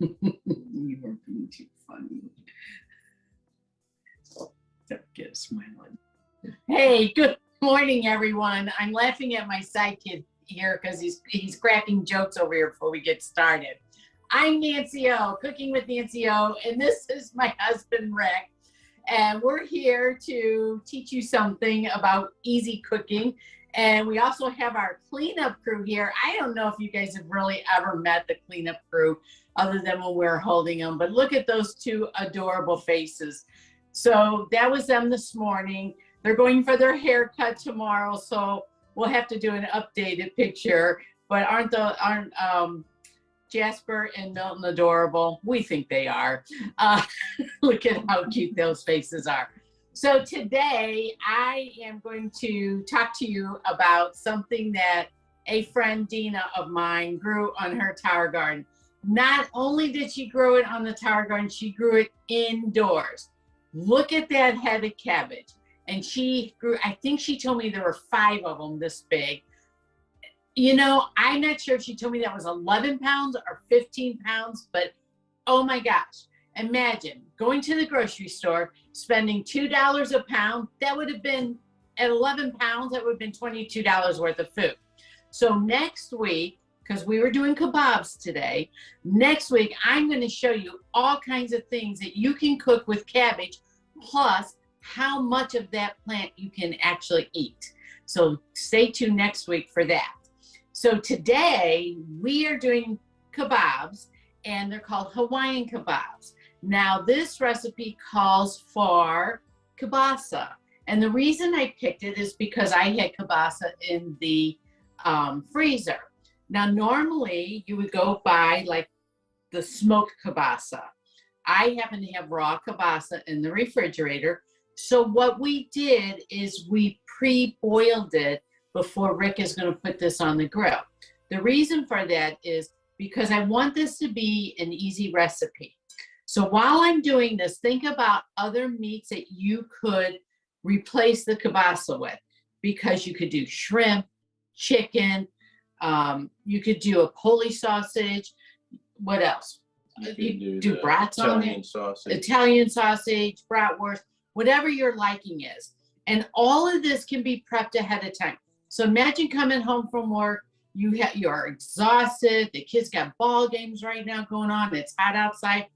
You are being too funny. Don't get a smile on. Hey, good morning, everyone. I'm laughing at my sidekick here because he's cracking jokes over here before we get started. I'm Nancy O, Cooking with Nancy O, and this is my husband, Rick. And we're here to teach you something about easy cooking. And we also have our cleanup crew here. I don't know if you guys have really ever met the cleanup crew other than when we're holding them, but look at those two adorable faces. So that was them this morning. They're going for their haircut tomorrow, so we'll have to do an updated picture. But aren't Jasper and Milton adorable? We think they are. Look at how cute those faces are. So today I am going to talk to you about something that a friend, Dina, of mine grew on her tower garden. Not only did she grow it on the tower garden, she grew it indoors. Look at that head of cabbage. And she grew, I think she told me there were 5 of them this big. You know, I'm not sure if she told me that was 11 pounds or 15 pounds, but oh my gosh. Imagine going to the grocery store, spending $2 a pound. That would have been, at 11 pounds, that would have been $22 worth of food. So next week, because we were doing kebabs today, next week I'm going to show you all kinds of things that you can cook with cabbage, plus how much of that plant you can actually eat. So stay tuned next week for that. So today we are doing kebabs, and they're called Hawaiian Kabobs. Now this recipe calls for kielbasa, and the reason I picked it is because I had kielbasa in the freezer. Now normally you would go buy like the smoked kielbasa. I happen to have raw kielbasa in the refrigerator. So what we did is we pre-boiled it before Rick is going to put this on the grill. The reason for that is because I want this to be an easy recipe. So while I'm doing this, think about other meats that you could replace the kielbasa with, because you could do shrimp, chicken, you could do a Polish sausage. What else? You do brats on it. Italian sausage, bratwurst, whatever your liking is. And all of this can be prepped ahead of time. So imagine coming home from work, you're exhausted, the kids got ball games right now going on, it's hot outside.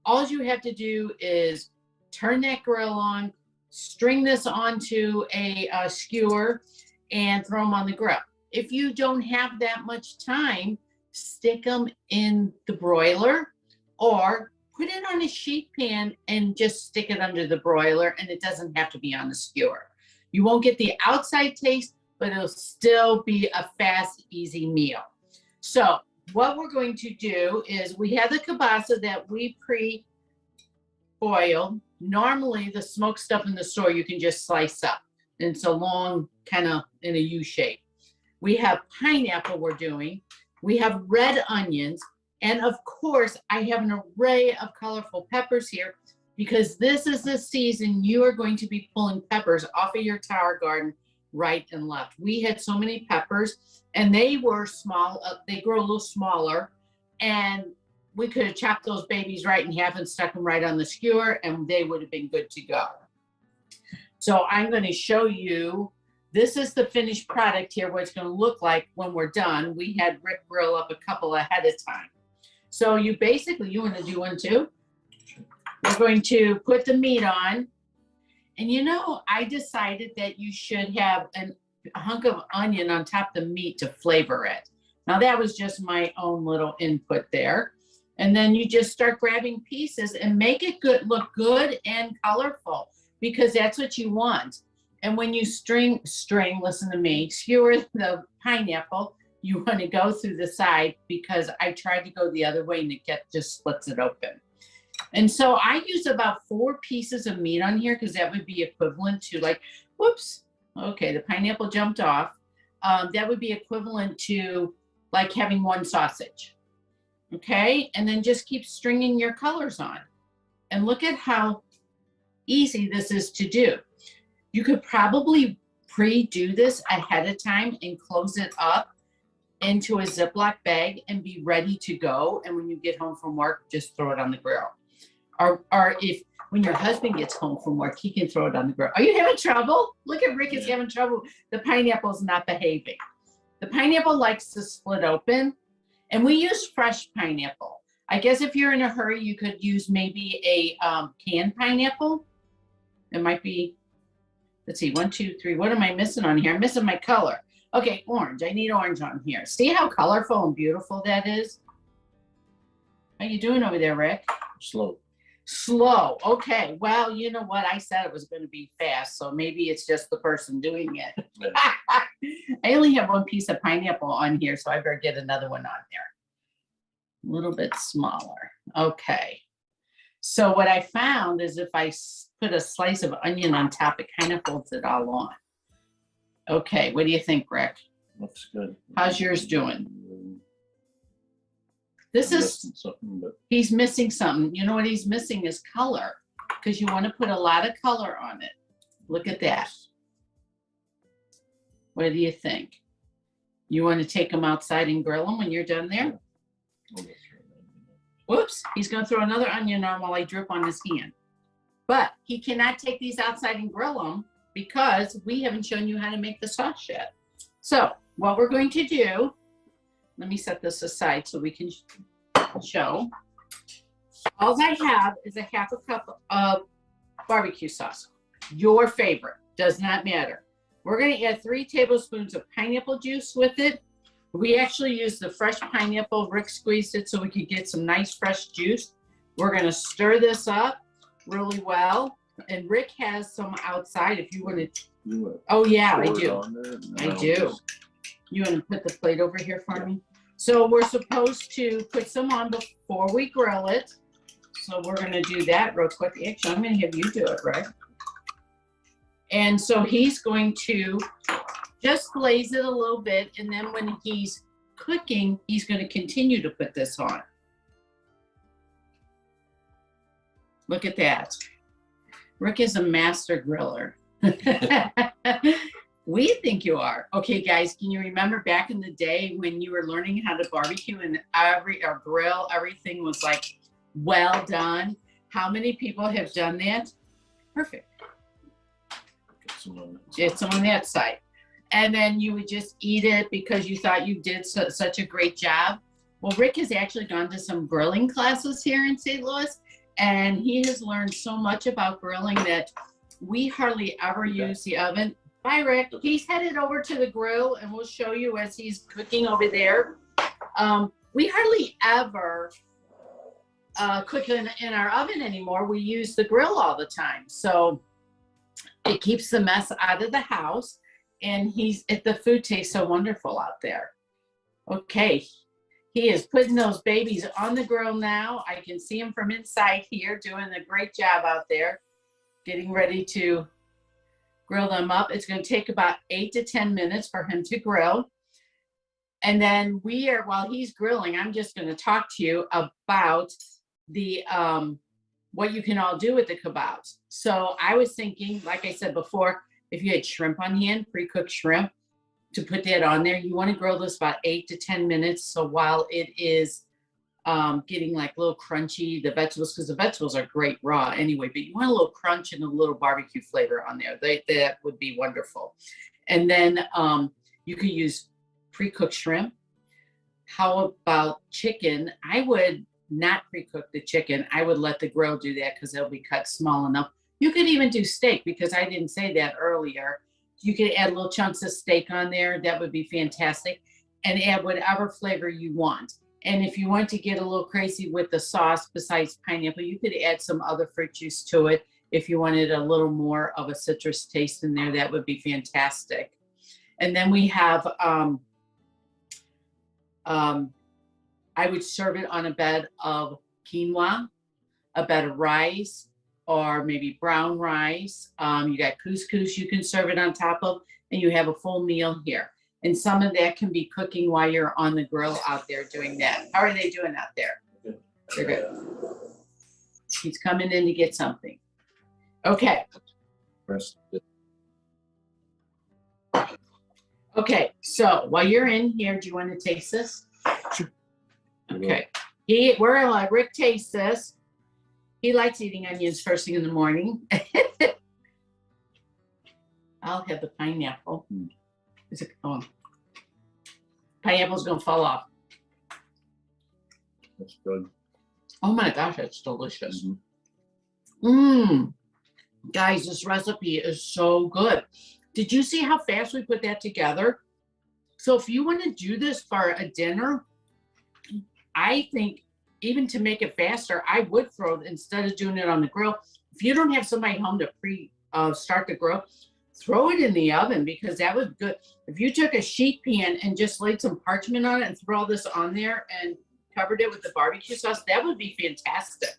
All you have to do is turn that grill on, string this onto a skewer, and throw them on the grill. If you don't have that much time, stick them in the broiler or put it on a sheet pan and just stick it under the broiler, and it doesn't have to be on the skewer. You won't get the outside taste, but it'll still be a fast, easy meal. So what we're going to do is we have the kielbasa that we pre-boiled. Normally the smoked stuff in the store you can just slice up. And it's a long kind of in a U shape. We have pineapple we're doing. We have red onions. And of course, I have an array of colorful peppers here because this is the season you are going to be pulling peppers off of your tower garden right and left. We had so many peppers, and they were small. They grow a little smaller, and we could have chopped those babies right in half and stuck them right on the skewer, and they would have been good to go. So I'm going to show you, this is the finished product here, what it's going to look like when we're done. We had Rick grill up a couple ahead of time. So you basically, you want to do one too? We're going to put the meat on. And you know, I decided that you should have a hunk of onion on top of the meat to flavor it. Now that was just my own little input there. And then you just start grabbing pieces and make it good, look good and colorful, because that's what you want. And when you listen to me, skewer the pineapple, you want to go through the side, because I tried to go the other way and it just splits it open. And so I use about 4 pieces of meat on here, because that would be equivalent to like, whoops, okay, the pineapple jumped off. That would be equivalent to like having 1 sausage. Okay, and then just keep stringing your colors on. And look at how easy this is to do. You could probably pre-do this ahead of time and close it up into a Ziploc bag and be ready to go. And when you get home from work, just throw it on the grill. Or if when your husband gets home from work, he can throw it on the grill. Are you having trouble? Look at Rick is having trouble. The pineapple's not behaving. The pineapple likes to split open, and we use fresh pineapple. I guess if you're in a hurry, you could use maybe a canned pineapple. It might be, let's see, 1, 2, 3. What am I missing on here? I'm missing my color. Okay, orange. I need orange on here. See how colorful and beautiful that is? How you doing over there, Rick? Slow. Slow. Okay. Well, you know what? I said it was going to be fast, so maybe it's just the person doing it. Yeah. I only have one piece of pineapple on here, so I better get another one on there. A little bit smaller. Okay. So what I found is if I put a slice of onion on top, it kind of folds it all on. Okay. What do you think, Rick? Looks good. How's yours doing? This is, he's missing something. You know what he's missing is color, because you want to put a lot of color on it. Look at that. What do you think? You want to take them outside and grill them when you're done there? Whoops, he's going to throw another onion on while I drip on his hand. But he cannot take these outside and grill them because we haven't shown you how to make the sauce yet. So what we're going to do, let me set this aside so we can show. All I have is a half a cup of barbecue sauce. Your favorite, does not matter. We're going to add 3 tablespoons of pineapple juice with it. We actually used the fresh pineapple. Rick squeezed it so we could get some nice fresh juice. We're going to stir this up really well. And Rick has some outside if you want to. Oh, yeah, I do. I do. You want to put the plate over here for me? So we're supposed to put some on before we grill it. So we're going to do that real quick. Actually, I'm going to have you do it, Rick. And so he's going to just glaze it a little bit. And then when he's cooking, he's going to continue to put this on. Look at that. Rick is a master griller. We think you are. Okay, guys, can you remember back in the day when you were learning how to barbecue and grill, everything was like well done? How many people have done that? Perfect. Get some on that side. And then you would just eat it because you thought you did such a great job. Well, Rick has actually gone to some grilling classes here in St. Louis, and he has learned so much about grilling that we hardly ever use the oven. Bye, Rick. He's headed over to the grill, and we'll show you as he's cooking over there. We hardly ever cook in our oven anymore. We use the grill all the time. So it keeps the mess out of the house, and the food tastes so wonderful out there. Okay. He is putting those babies on the grill now. I can see him from inside here doing a great job out there, getting ready to grill them up. It's going to take about 8 to 10 minutes for him to grill. And then while he's grilling, I'm just going to talk to you about the what you can all do with the kebabs. So I was thinking, like I said before, if you had shrimp on hand, pre-cooked shrimp, to put that on there, you want to grill this about 8 to 10 minutes. So while it is getting like a little crunchy, the vegetables, because the vegetables are great raw anyway, but you want a little crunch and a little barbecue flavor on there. That would be wonderful. And then you could use pre-cooked shrimp. How about chicken? I would not pre-cook the chicken. I would let the grill do that because it'll be cut small enough. You could even do steak, because I didn't say that earlier. You could add little chunks of steak on there. That would be fantastic. And add whatever flavor you want. And if you want to get a little crazy with the sauce, besides pineapple, you could add some other fruit juice to it. If you wanted a little more of a citrus taste in there, that would be fantastic. And then we have, I would serve it on a bed of quinoa, a bed of rice, or maybe brown rice. You got couscous you can serve it on top of, and you have a full meal here. And some of that can be cooking while you're on the grill out there doing that. How are they doing out there? Good. They're good. He's coming in to get something. Okay. Okay, so while you're in here, do you want to taste this? Sure. Okay. We're gonna let Rick taste this. He likes eating onions first thing in the morning. I'll have the pineapple. Is it? Oh, pineapple's gonna fall off. That's good. Oh my gosh, that's delicious. Mhm. Guys, this recipe is so good. Did you see how fast we put that together? So if you want to do this for a dinner, I think even to make it faster, I would throw it instead of doing it on the grill. If you don't have somebody home to start the grill, throw it in the oven because that was good. If you took a sheet pan and just laid some parchment on it and throw all this on there and covered it with the barbecue sauce, that would be fantastic.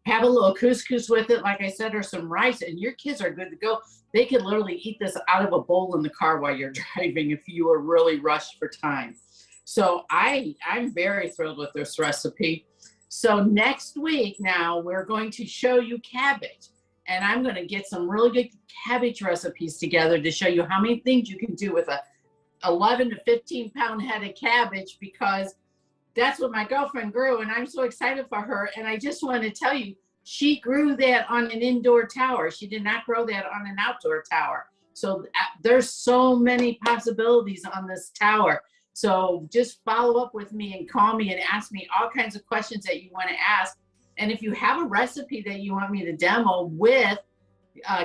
Have a little couscous with it, like I said, or some rice, and your kids are good to go. They could literally eat this out of a bowl in the car while you're driving if you were really rushed for time. So I'm very thrilled with this recipe. So next week now we're going to show you cabbage, and I'm going to get some really good cabbage recipes together to show you how many things you can do with a 11 to 15 pound head of cabbage, because that's what my girlfriend grew, and I'm so excited for her. And I just want to tell you, she grew that on an indoor tower. She did not grow that on an outdoor tower. So there's so many possibilities on this tower. So just follow up with me and call me and ask me all kinds of questions that you want to ask. And if you have a recipe that you want me to demo with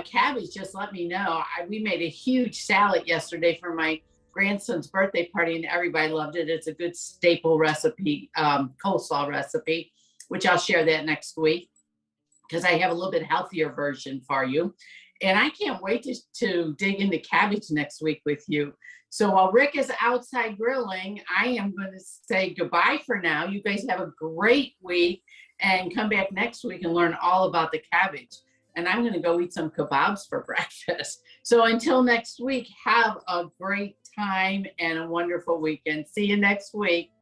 cabbage, just let me know. We made a huge salad yesterday for my grandson's birthday party, and everybody loved it. It's a good staple recipe, coleslaw recipe, which I'll share that next week because I have a little bit healthier version for you. And I can't wait to dig into cabbage next week with you. So while Rick is outside grilling, I am going to say goodbye for now. You guys have a great week and come back next week and learn all about the cabbage. And I'm going to go eat some kebabs for breakfast. So until next week, have a great time and a wonderful weekend. See you next week. Bye.